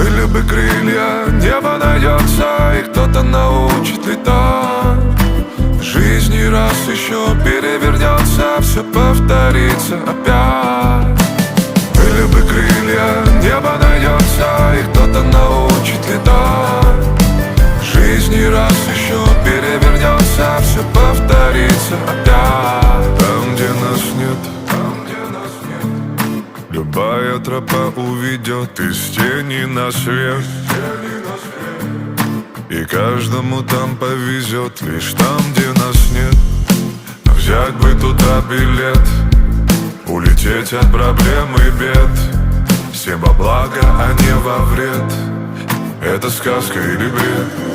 Были бы крылья, небо найдется, и кто-то научит летать. Жизнь не раз еще перевернется, все повторится опять. Были бы крылья, небо найдется, и кто-то научит летать. Жизнь не раз еще перевернется, все повторится опять. Там, где нас нет, любая тропа уведет из тени на свет. И каждому там повезет, лишь там, где нас нет. Взять бы туда билет, улететь от проблем и бед. Всем во благо, а не во вред. Это сказка или бред?